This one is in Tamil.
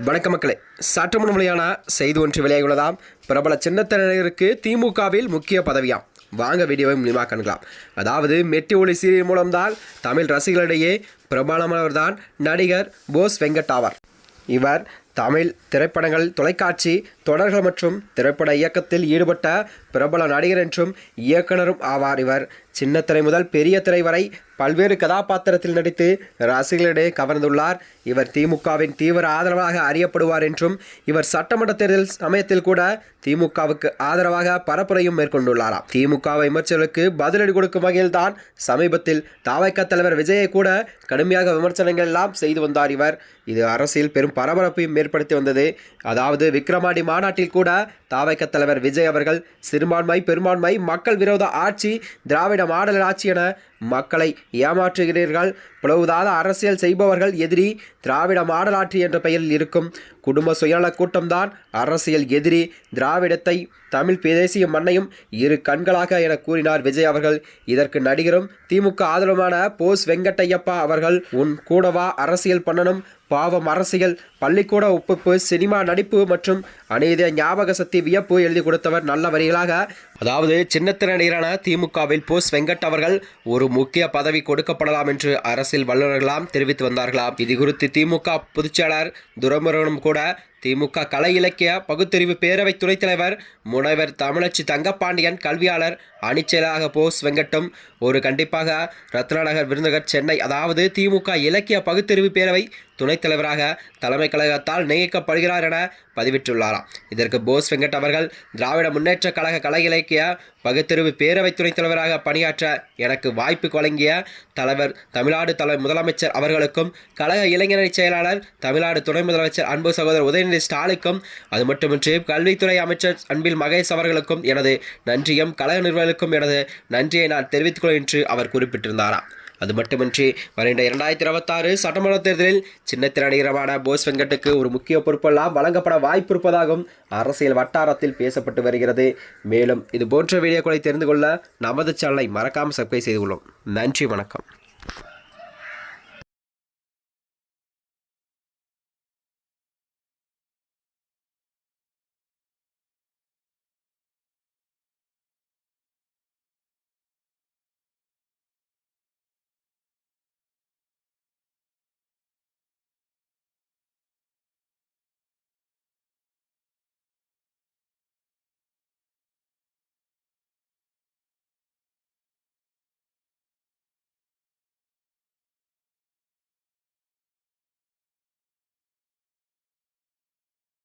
வணக்க மக்களே, சற்றுமுன் வெளியான செய்தி ஒன்று வெளியாகியுள்ளதாம். பிரபல சின்னத்திரையினருக்கு திமுகவில் முக்கிய பதவியாம். வாங்க வீடியோவை மூலமாக காணலாம். அதாவது மெட்டி ஒலி சீரியல் மூலம்தான் தமிழ் ரசிகர்களிடையே பிரபலமானவர்தான் நடிகர் போஸ் வெங்கட் ஆவார். இவர் தமிழ் திரைப்படங்கள், தொலைக்காட்சி தொடர்கள் மற்றும் திரைப்பட இயக்கத்தில் ஈடுபட்ட பிரபல நடிகர் என்றும் இயக்குனரும் ஆவார். இவர் சின்னத்திரை முதல் பெரிய திரை வரை பல்வேறு கதாபாத்திரத்தில் நடித்து ரசிகர்களிடையே கவர்ந்துள்ளார். இவர் திமுகவின் தீவிர ஆதரவாக அறியப்படுவார் என்றும் இவர் சட்டமன்ற தேர்தல் சமயத்தில் கூட திமுகவுக்கு ஆதரவாக பரப்புரையும் மேற்கொண்டுள்ளாராம். திமுக விமர்சனங்களுக்கு பதிலடி கொடுக்கும் வகையில் தான் சமீபத்தில் தவைக்க தலைவர் விஜயை கூட கடுமையாக விமர்சனங்கள் எல்லாம் செய்து வந்தார் இவர். இது அரசியல் பெரும் பரபரப்பையும் ஏற்படுத்தி வந்தது. அதாவது விக்கிரவாண்டி மாநாட்டில் கூட தவைக்க தலைவர் விஜய் அவர்கள் சிறுபான்மை பெரும்பான்மை மக்கள் விரோத ஆட்சி, திராவிட மாடல் ஆட்சி என மக்களை ஏமாற்றுகிறீர்கள், பிளவுதாத அரசியல் செய்பவர்கள் எதிரி, திராவிட மாடல் ஆட்சி என்ற பெயரில் இருக்கும் குடும்ப சுயநல கூட்டம்தான் அரசியல் எதிரி, திராவிடத்தை தமிழ் தேசிய மண்ணையும் இரு கண்களாக என கூறினார் விஜய் அவர்கள். இதற்கு நடிகரும் திமுக ஆதரவான போஸ் வெங்கட்டையப்பா அவர்கள், உன் கூடவா அரசியல் பண்ணணும், பாவம் அரசியல், பள்ளிக்கூட ஒப்புப்பு, சினிமா நடிப்பு மற்றும் அநீத ஞாபக சக்தி வியப்பு எழுதி கொடுத்தவர் நல்ல வரிகளாக. அதாவது சின்னத்திரை நடிகரான திமுகவில் போஸ் வெங்கட் அவர்கள் ஒரு முக்கிய பதவி கொடுக்கப்படலாம் என்று அரசியல் வல்லுநர்களாம் தெரிவித்து வந்தார்களாம். இது குறித்து திமுக பொதுச்செயலாளர் துரைமுருகனும் கூட திமுக கலை இலக்கிய பகுத்தறிவு பேரவை துணைத் தலைவர் முனைவர் தமிழச்சி தங்கப்பாண்டியன், கல்வியாளர் அணிச்செயலாக போஸ் வெங்கட்டும் ஒரு கண்டிப்பாக ரத்னநகர் விருதுநகர் சென்னை, அதாவது திமுக இலக்கிய பகுத்தறிவு பேரவை துணைத் தலைவராக தலைமை கழகத்தால் நியமிக்கப்படுகிறார் என பதிவிட்டுள்ளாராம். இதற்கு போஸ் வெங்கட் அவர்கள் திராவிட முன்னேற்ற கழக கலை இலக்கிய பகுத்தறிவு பேரவை துணைத் தலைவராக பணியாற்ற எனக்கு வாய்ப்பு வழங்கிய தலைவர் தமிழ்நாடு முதலமைச்சர் அவர்களுக்கும், கழக இளைஞரணி செயலாளர் தமிழ்நாடு துணை முதலமைச்சர் அன்பு சகோதரர் உதயநிதி ஸ்டாலினுக்கும், அது மட்டுமின்றி கல்வித்துறை அமைச்சர் அன்பில் மகேஷ் அவர்களுக்கும் எனது நன்றியும், கழக நிர்வாகிகளுக்கும் எனது நன்றியை நான் தெரிவித்துக் கொள்கிறேன் என்று அவர் குறிப்பிட்டிருந்தாராம். அது மட்டுமின்றி வருகின்ற 2026 சட்டமன்ற தேர்தலில் சின்னத்திரை நடிகரான போஸ் வெங்கட்டுக்கு ஒரு முக்கிய பொறுப்பெல்லாம் வழங்கப்பட வாய்ப்பு இருப்பதாகவும் அரசியல் வட்டாரத்தில் பேசப்பட்டு வருகிறது. மேலும் இது போன்ற வீடியோக்களை தெரிந்து கொள்ள நமது சேனலை மறக்காமல் சப்ஸ்கிரைப் செய்து கொள்ளும். நன்றி, வணக்கம்.